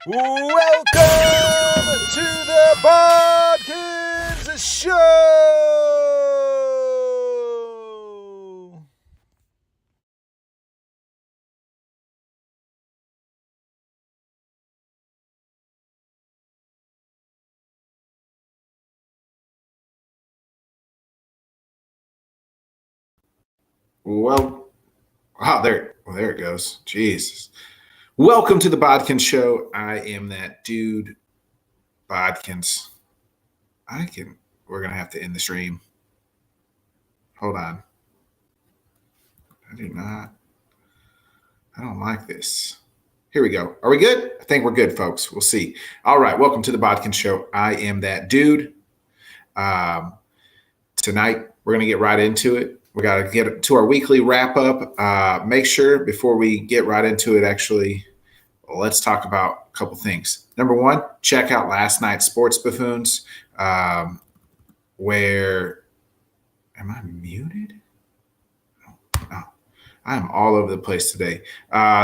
Welcome to the Bodkins Show! There it goes. Jesus. Welcome to the Bodkins Show. I am that dude, Bodkins. We're going to have to end the stream. Hold on. I don't like this. Here we go. Are we good? I think we're good, folks. We'll see. All right. Welcome to the Bodkins Show. I am that dude. Tonight, we're going to get right into it. We got to get to our weekly wrap up. Make sure before we get right into it, actually, let's talk about a couple things. Number one, check out last night's Sports Buffoons. Where am I muted? Oh, I am all over the place today.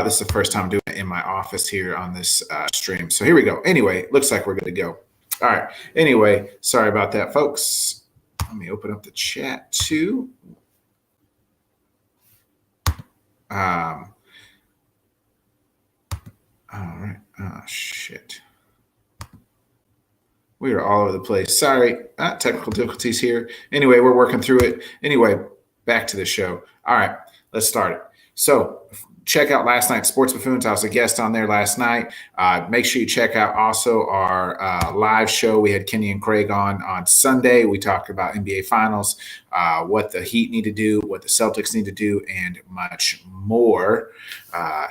This is the first time doing it in my office here on this stream. So here we go. Anyway, looks like we're good to go. All right. Anyway, sorry about that, folks. Let me open up the chat too. All right. Oh, shit. We are all over the place. Sorry. Technical difficulties here. Anyway, we're working through it. Anyway, back to the show. All right. Let's start it. So check out last night's Sports Buffoons. I was a guest on there last night. Make sure you check out also our live show. We had Kenny and Craig on Sunday. We talked about NBA Finals, what the Heat need to do, what the Celtics need to do, and much more.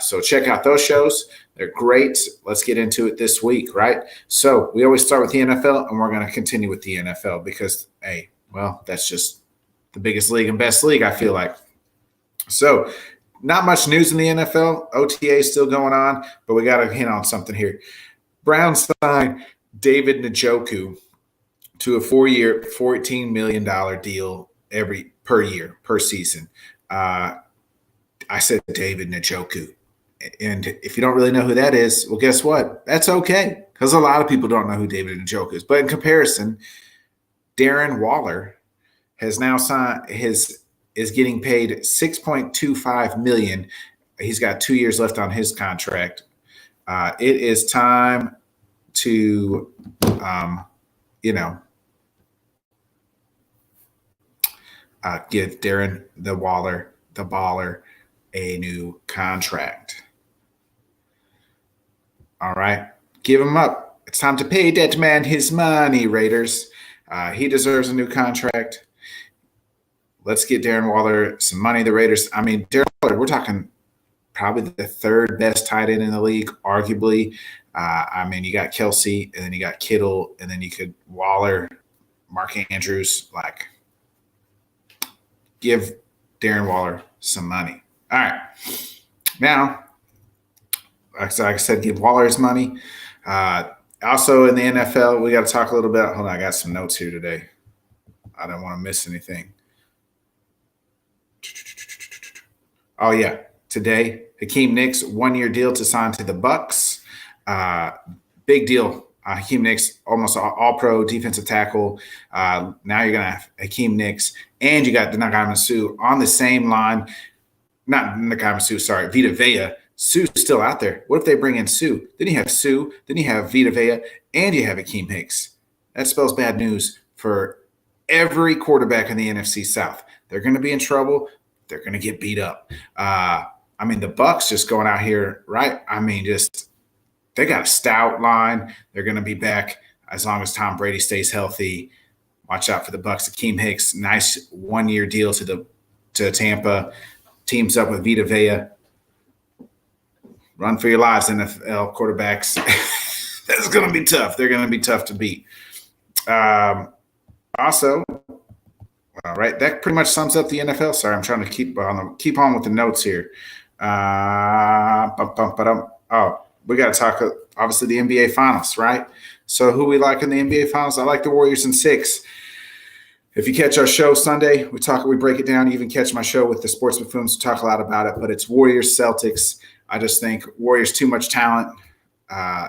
So check out those shows. They're great. Let's get into it this week, right? So we always start with the NFL, and we're going to continue with the NFL because, hey, well, that's just the biggest league and best league, I feel like. So not much news in the NFL. OTA is still going on, but we got to hit on something here. Browns signed David Njoku to a 4-year, $14 million deal per year, per season. I said David Njoku. And if you don't really know who that is, well, guess what? That's okay, because a lot of people don't know who David Njoku is. But in comparison, Darren Waller has now signed is getting paid $6.25 million. He's got 2 years left on his contract. It is time to, give Darren the baller, a new contract. All right, give him up. It's time to pay that man his money, Raiders. He deserves a new contract. Let's get Darren Waller some money. The Raiders, Darren Waller, we're talking probably the third best tight end in the league, arguably. You got Kelsey, and then you got Kittle, and then you could Waller, Mark Andrews. Like, give Darren Waller some money. All right. Now, like I said, give Waller his money. Also in the NFL, we got to talk a little bit. Hold on, I got some notes here today. I don't want to miss anything. Oh, yeah. Today, Hakeem Nicks, 1-year deal to sign to the Bucks. Big deal. Hakeem Nicks, almost all-pro defensive tackle. Now you're going to have Hakeem Nicks, and you got Nagai Suh on the same line. Not Nagai Suh, sorry, Vita Vea. Suh's still out there. What if they bring in Suh? Then you have Suh, then you have Vita Vea, and you have Hakeem Nicks. That spells bad news for every quarterback in the NFC South. They're going to be in trouble. They're going to get beat up. The Bucks just going out here, right? They got a stout line. They're going to be back as long as Tom Brady stays healthy. Watch out for the Bucks. Hakeem Hicks, nice 1-year deal to Tampa. Teams up with Vita Vea. Run for your lives, NFL quarterbacks. That's going to be tough. They're going to be tough to beat. Also, all right, that pretty much sums up the NFL. Sorry, I'm trying to keep on with the notes here. We got to talk, obviously, the NBA Finals, right? So who we like in the NBA Finals? I like the Warriors in 6. If you catch our show Sunday, we break it down. You even catch my show with the Sports Buffoons. We talk a lot about it, but it's Warriors, Celtics. I just think Warriors too much talent.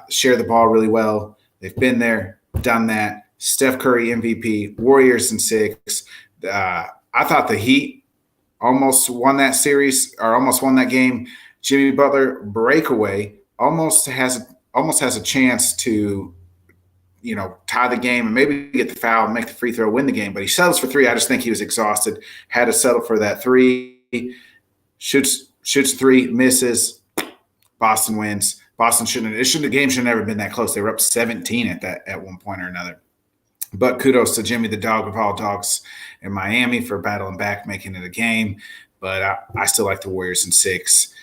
share the ball really well. They've been there, done that. Steph Curry MVP, Warriors in 6. I thought the Heat almost won that series or almost won that game. Jimmy Butler breakaway almost has a chance to tie the game and maybe get the foul and make the free throw, win the game. But he settles for 3. I just think he was exhausted, had to settle for that 3. Shoots 3, misses. Boston wins. The game should have never been that close. They were up 17 at one point or another. But kudos to Jimmy, the dog of all dogs in Miami, for battling back, making it a game. But I still like the Warriors in 6.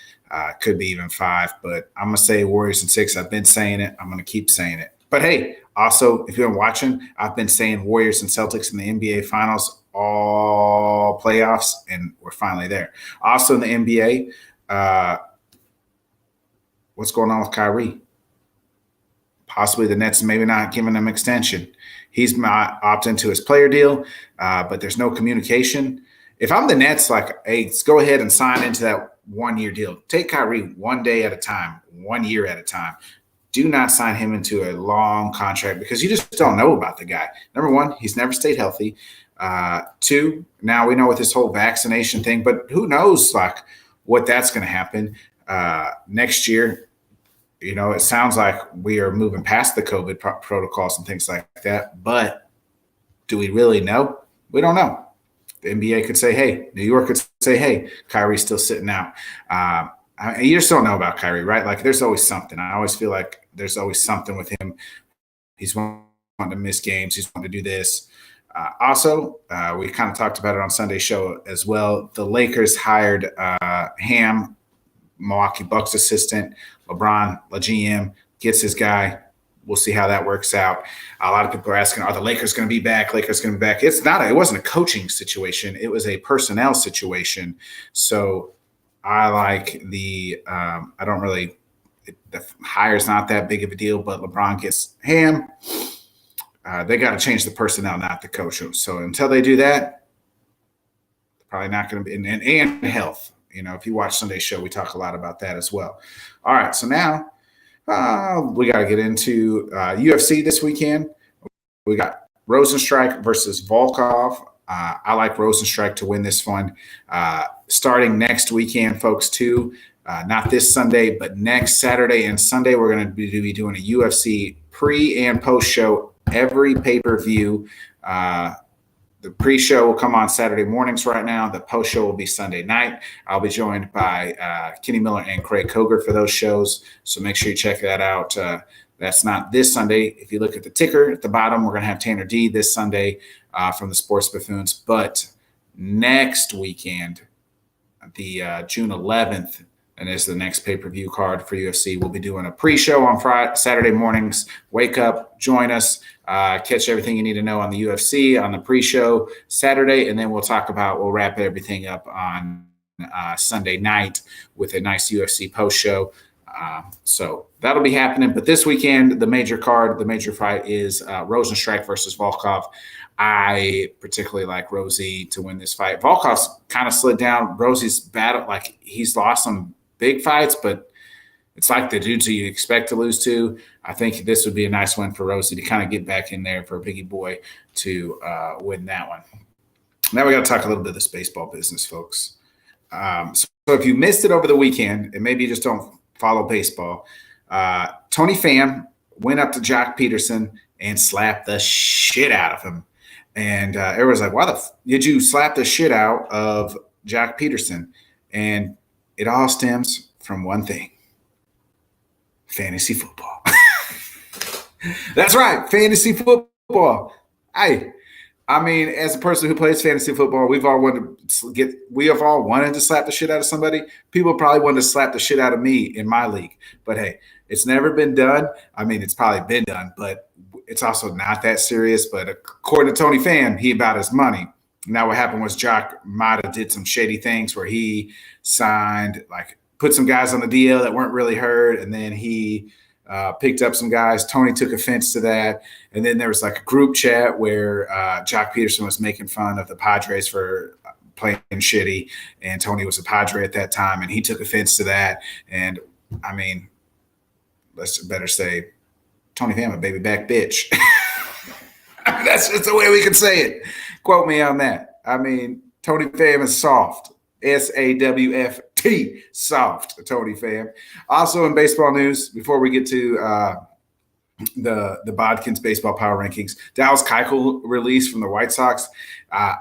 Could be even 5. But I'm going to say Warriors in 6. I've been saying it. I'm going to keep saying it. But, hey, also, if you've been watching, I've been saying Warriors and Celtics in the NBA Finals all playoffs, and we're finally there. Also in the NBA, what's going on with Kyrie? Possibly the Nets maybe not giving him extension. He's not opted into his player deal, but there's no communication. If I'm the Nets, hey, let's go ahead and sign into that 1-year deal. Take Kyrie one day at a time, 1 year at a time. Do not sign him into a long contract because you just don't know about the guy. Number 1, he's never stayed healthy. 2, now we know with this whole vaccination thing, but who knows what that's going to happen next year. It sounds like we are moving past the COVID protocols and things like that, but do we really know? We don't know. The NBA could say, hey, New York could say, hey, Kyrie's still sitting out. You just don't know about Kyrie, right? There's always something. I always feel like there's always something with him. He's wanting to miss games. He's wanting to do this. Also, we kind of talked about it on Sunday's show as well. The Lakers hired Ham, Milwaukee Bucks assistant. LeBron, the GM, gets his guy. We'll see how that works out. A lot of people are asking, are the Lakers going to be back? Lakers going to be back. It wasn't a coaching situation. It was a personnel situation. So I like the hire's not that big of a deal, but LeBron gets Ham. They got to change the personnel, not the coach. So until they do that, probably not going to be, and health. If you watch Sunday's show, we talk a lot about that as well. All right, so now we got to get into UFC this weekend. We got Rosenstrike versus Volkov. I like Rosenstrike to win this one. Starting next weekend, folks, too. Not this Sunday, but next Saturday and Sunday, we're going to be doing a UFC pre- and post-show every pay-per-view. The pre-show will come on Saturday mornings right now. The post-show will be Sunday night. I'll be joined by Kenny Miller and Craig Koger for those shows, so make sure you check that out. That's not this Sunday. If you look at the ticker at the bottom, we're going to have Tanner D this Sunday from the Sports Buffoons. But next weekend, the June 11th, and is the next pay-per-view card for UFC. We'll be doing a pre-show on Saturday mornings. Wake up, join us, catch everything you need to know on the UFC on the pre-show Saturday, and then we'll wrap everything up on Sunday night with a nice UFC post-show. So that'll be happening. But this weekend, the major fight is Rosenstrike versus Volkov. I particularly like Rosie to win this fight. Volkov's kind of slid down. Rosie's battle, he's lost some big fights, but it's like the dudes that you expect to lose to. I think this would be a nice win for Rosie to kind of get back in there for a biggie boy to win that one. Now we got to talk a little bit of this baseball business, folks. So if you missed it over the weekend, and maybe you just don't follow baseball, Tony Pham went up to Jock Peterson and slapped the shit out of him. And everyone's like, why did you slap the shit out of Jock Peterson? And it all stems from one thing: fantasy football. That's right, fantasy football. I mean, as a person who plays fantasy football, we have all wanted to slap the shit out of somebody. People probably wanted to slap the shit out of me in my league. But hey, it's never been done. I mean, it's probably been done, but it's also not that serious. But according to Tony Pham, he about his money. Now what happened was Jock might have did some shady things where he signed, put some guys on the deal that weren't really hurt, and then he picked up some guys. Tony took offense to that. And then there was a group chat where Jock Peterson was making fun of the Padres for playing shitty, and Tony was a Padre at that time, and he took offense to that. And I mean, let's better say, Tony Pham, a baby back bitch. That's just the way we can say it. Quote me on that. I mean, Tony Pham is soft. SAWFT, soft, Tony Pham. Also in baseball news, before we get to the Bodkins Baseball Power Rankings, Dallas Keuchel released from the White Sox. I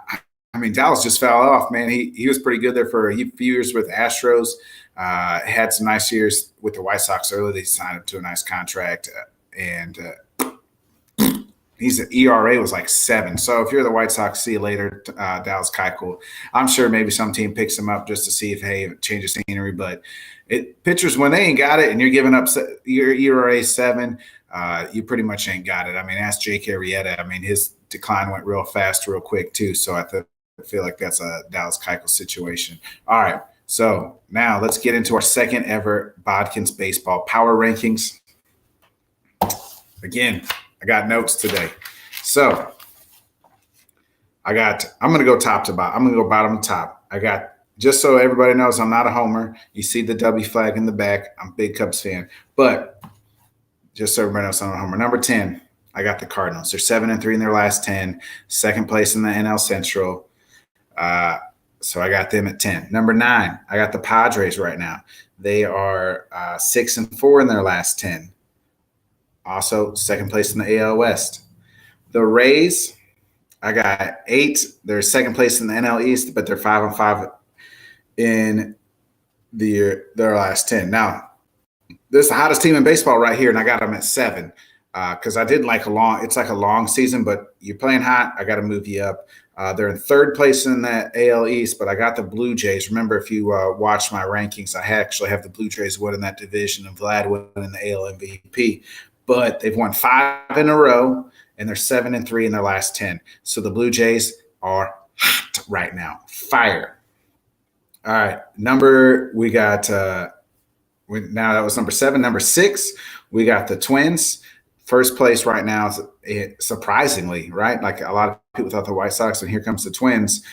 mean, Dallas just fell off, man. He was pretty good there for a few years with Astros. Had some nice years with the White Sox early. They signed him to a nice contract, and his ERA was like 7. So if you're the White Sox, see you later, Dallas Keuchel. I'm sure maybe some team picks him up just to see if, hey, change of scenery. But pitchers, when they ain't got it and you're giving up your ERA 7, you pretty much ain't got it. I mean, ask Jake Arrieta. I mean, his decline went real fast, real quick too. So I feel like that's a Dallas Keuchel situation. All right. So now let's get into our second ever Bodkins Baseball Power Rankings. Again, I got notes today. So I'm going to go top to bottom. I'm going to go bottom to top. Just so everybody knows, I'm not a homer. You see the W flag in the back. I'm a big Cubs fan. But just so everybody knows, I'm not a homer. Number 10, I got the Cardinals. They're 7-3 in their last 10. Second place in the NL Central. So I got them at 10. Number 9, I got the Padres right now. They are 6-4 in their last 10. Also, second place in the AL West. The Rays, I got 8. They're second place in the NL East, but they're 5-5 in their last 10. Now, this is the hottest team in baseball right here, and I got them at 7 because I didn't like it's like a long season, but you're playing hot, I got to move you up. They're in third place in the AL East, but I got the Blue Jays. Remember, if you watch my rankings, I actually have the Blue Jays winning that division and Vlad winning the AL MVP. But they've won 5 in a row, and they're 7-3 in their last 10. So the Blue Jays are hot right now. Fire. All right. Now that was number 7. Number 6, we got the Twins. First place right now, surprisingly, right? Like a lot of people thought the White Sox, and here comes the Twins.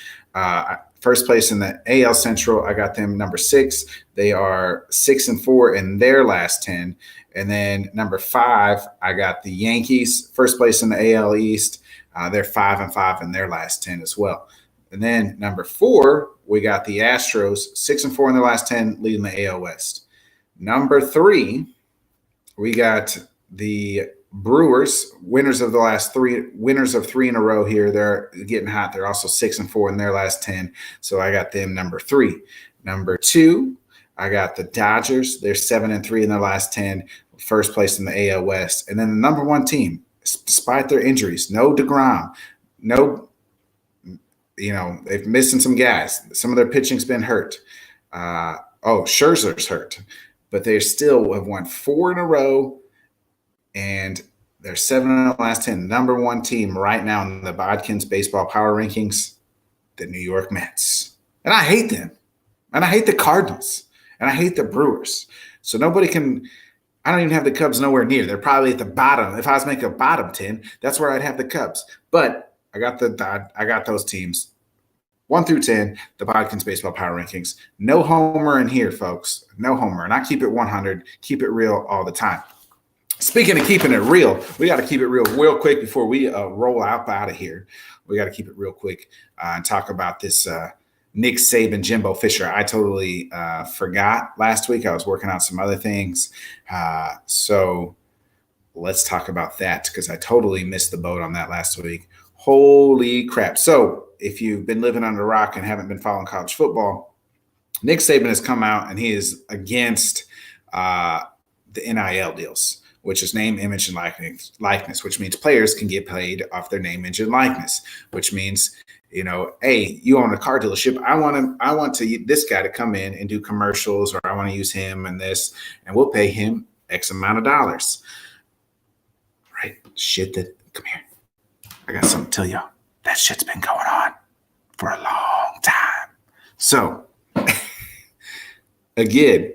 First place in the AL Central, I got them number 6. They are 6-4 in their last 10. And then number 5, I got the Yankees. First place in the AL East. They're 5-5 in their last 10 as well. And then number 4, we got the Astros, 6-4 in their last 10, leading the AL West. Number 3, we got the Brewers, winners of 3 in a row here. They're getting hot. They're also 6-4 in their last 10. So I got them number 3. Number 2, I got the Dodgers. They're 7-3 in their last 10, first place in the AL West. And then the number 1 team, despite their injuries, no DeGrom, they've missing some guys. Some of their pitching's been hurt. Scherzer's hurt. But they still have won 4 in a row, and they're 7 in the last 10. Number 1 team right now in the Bodkins Baseball Power Rankings, the New York Mets. And I hate them. And I hate the Cardinals. And I hate the Brewers. So I don't even have the Cubs nowhere near. They're probably at the bottom. If I was making a bottom 10, that's where I'd have the Cubs. But I got those teams 1 through 10, the Bodkins Baseball Power Rankings. No homer in here, folks. No homer. And I keep it 100, keep it real all the time. Speaking of keeping it real, we got to keep it real quick before we roll out of here. We got to keep it real quick and talk about this Nick Saban, Jimbo Fisher. I totally forgot last week. I was working on some other things. So let's talk about that because I totally missed the boat on that last week. Holy crap. So if you've been living under a rock and haven't been following college football, Nick Saban has come out and he is against the NIL deals, which is name, image, and likeness, which means players can get paid off their name, image, and likeness, which means, hey, you own a car dealership. I want this guy to come in and do commercials, or I want to use him and this, and we'll pay him X amount of dollars. Right? Come here. I got something to tell y'all. That shit's been going on for a long time. So, again,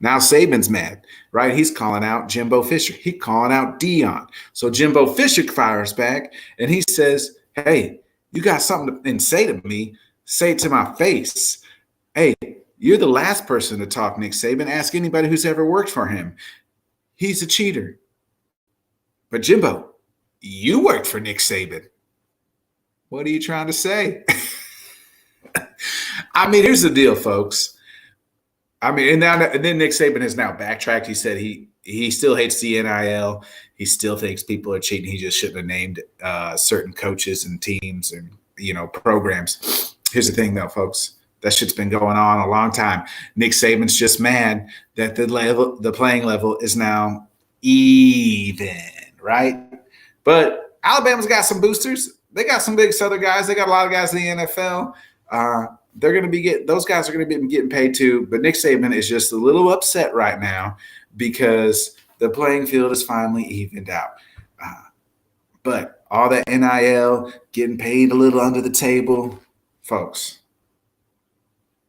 now Saban's mad, right? He's calling out Jimbo Fisher. He's calling out Dion. So Jimbo Fisher fires back, and he says, hey, you got something to say to me, say it to my face. Hey, you're the last person to talk Nick Saban. Ask anybody who's ever worked for him. he's a cheater. But Jimbo, you worked for Nick Saban. What are you trying to say? I mean, here's the deal, folks. I mean, and then Nick Saban has now backtracked. He said he still hates the NIL. He still thinks people are cheating. He just shouldn't have named certain coaches and teams and programs. Here's the thing, though, folks. That shit's been going on a long time. Nick Saban's just mad that the playing level is now even, right? But Alabama's got some boosters. They got some big Southern guys. They got a lot of guys in the NFL. They're going to be those guys are going to be getting paid too. But Nick Saban is just a little upset right now because the playing field is finally evened out. But all that NIL, getting paid a little under the table, folks,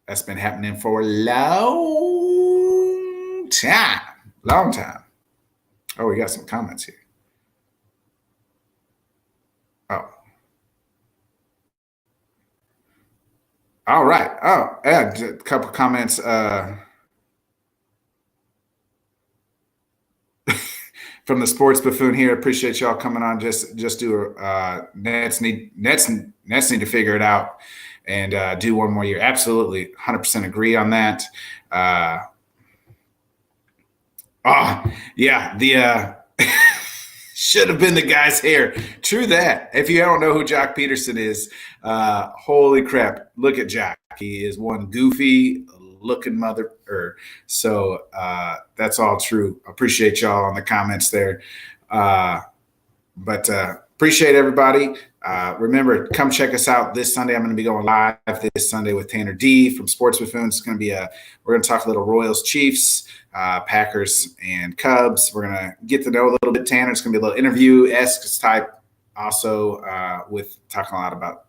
that's been happening for a long time. Long time. Oh, we got some comments here. Oh. All right. Oh, yeah, a couple comments. From the Sports Buffoon here. Appreciate y'all coming on. Just do Nets need to figure it out and do one more year. Absolutely, 100% agree on that. Yeah, the should have been the guy's hair. True that. If you don't know who Jock Peterson is, holy crap, look at Jock. He is one goofy looking mother. So that's all true. Appreciate y'all on the comments there. But appreciate everybody. Remember, come check us out this Sunday. I'm going to be going live this Sunday with Tanner D from Sports Buffoons. It's going to be we're going to talk a little Royals, Chiefs, Packers, and Cubs. We're going to get to know a little bit Tanner. It's going to be a little interview-esque type. Also, with talking a lot about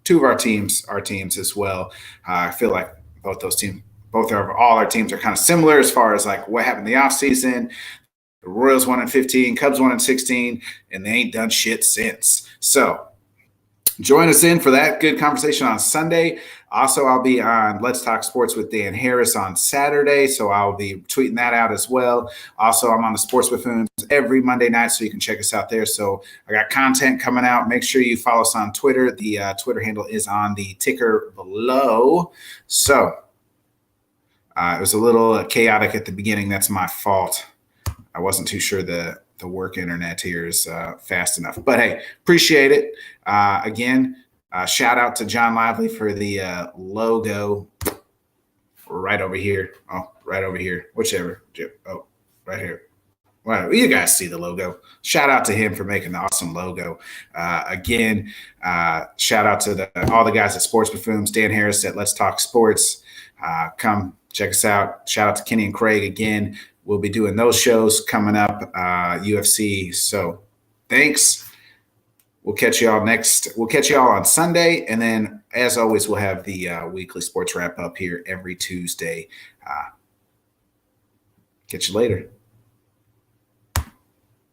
two of our teams as well. I feel like all our teams are kind of similar as far as like what happened in the offseason. The Royals won in 15, Cubs won in 16, and they ain't done shit since. So join us in for that good conversation on Sunday. Also, I'll be on Let's Talk Sports with Dan Harris on Saturday, so I'll be tweeting that out as well. Also, I'm on the Sports Buffoons every Monday night, so you can check us out there. So I got content coming out. Make sure you follow us on Twitter. The Twitter handle is on the ticker below. So it was a little chaotic at the beginning. That's my fault. I wasn't too sure the work internet here is fast enough. But, hey, appreciate it. Again, shout out to John Lively for the logo right over here. Oh, right over here. Whichever. Oh, right here. Well, you guys see the logo. Shout out to him for making the awesome logo. Again, shout out to all the guys at Sports Buffoons, Dan Harris at Let's Talk Sports. Come check us out. Shout out to Kenny and Craig again. We'll be doing those shows coming up, UFC. So thanks. We'll catch you all on Sunday. And then, as always, we'll have the weekly sports wrap up here every Tuesday. Catch you later.